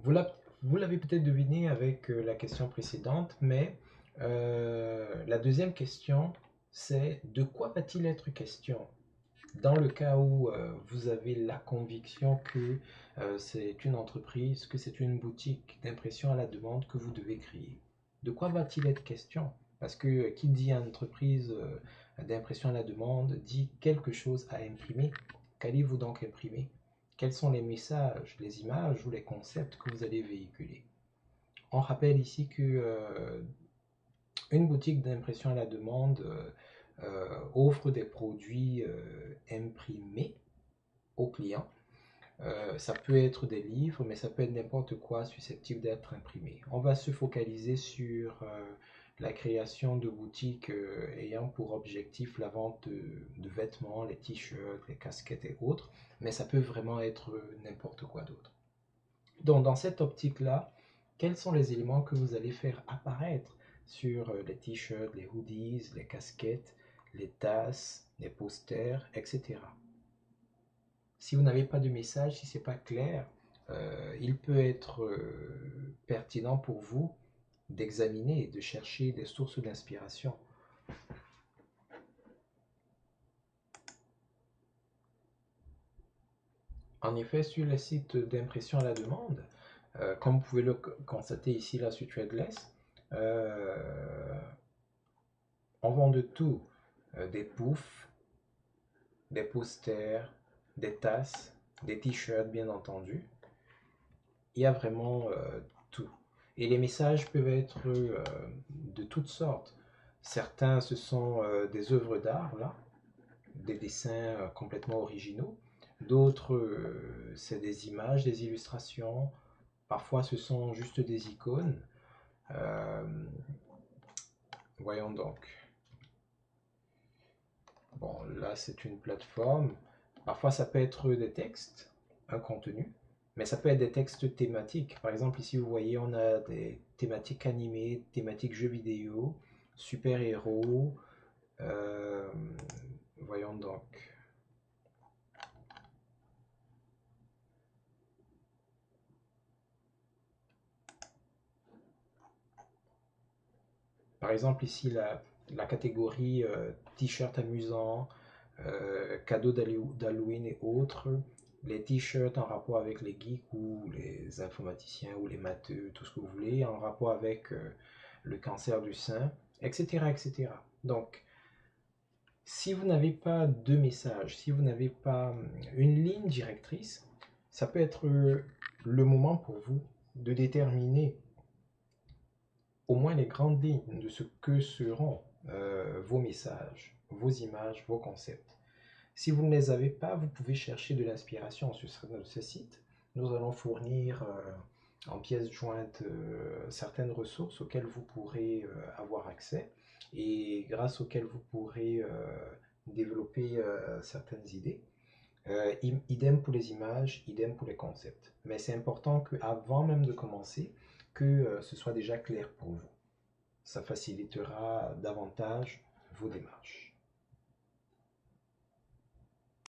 Vous l'avez peut-être deviné avec la question précédente, mais la deuxième question, c'est de quoi va-t-il être question? Dans le cas où vous avez la conviction que c'est une entreprise, que c'est une boutique d'impression à la demande que vous devez créer, de quoi va-t-il être question? Parce que qui dit entreprise d'impression à la demande dit quelque chose à imprimer. Qu'allez-vous donc imprimer? Quels sont les messages, les images ou les concepts que vous allez véhiculer? On rappelle ici que une boutique d'impression à la demande offre des produits imprimés aux clients. Ça peut être des livres, mais ça peut être n'importe quoi susceptible d'être imprimé. On va se focaliser sur la création de boutiques ayant pour objectif la vente de vêtements, les t-shirts, les casquettes et autres, mais ça peut vraiment être n'importe quoi d'autre. Donc, dans cette optique-là, quels sont les éléments que vous allez faire apparaître sur les t-shirts, les hoodies, les casquettes, les tasses, les posters, etc. Si vous n'avez pas de message, si ce n'est pas clair, il peut être pertinent pour vous d'examiner et de chercher des sources d'inspiration. En effet, sur les sites d'impression à la demande, comme vous pouvez le constater ici là sur Threadless, on vend de tout, des poufs, des posters, des tasses, des t-shirts bien entendu. Il y a vraiment tout. Et les messages peuvent être de toutes sortes. Certains, ce sont des œuvres d'art, là, des dessins complètement originaux. D'autres, c'est des images, des illustrations. Parfois, ce sont juste des icônes. Euh, Voyons donc. Bon, là, c'est une plateforme. Parfois, ça peut être des textes, un contenu, mais ça peut être des textes thématiques. Par exemple, ici, vous voyez, on a des thématiques animées, thématiques jeux vidéo, super-héros. Euh, Voyons donc. Par exemple, ici, la catégorie t-shirt amusant, cadeaux d'Halloween et autres, les t-shirts en rapport avec les geeks ou les informaticiens ou les matheux, tout ce que vous voulez, en rapport avec le cancer du sein, etc., etc. Donc, si vous n'avez pas de message, si vous n'avez pas une ligne directrice, ça peut être le moment pour vous de déterminer au moins les grandes lignes de ce que seront vos messages, vos images, vos concepts. Si vous ne les avez pas, vous pouvez chercher de l'inspiration sur ce site. Nous allons fournir en pièces jointes certaines ressources auxquelles vous pourrez avoir accès et grâce auxquelles vous pourrez développer certaines idées. Idem pour les images, idem pour les concepts. Mais c'est important qu'avant même de commencer, que ce soit déjà clair pour vous. Ça facilitera davantage vos démarches.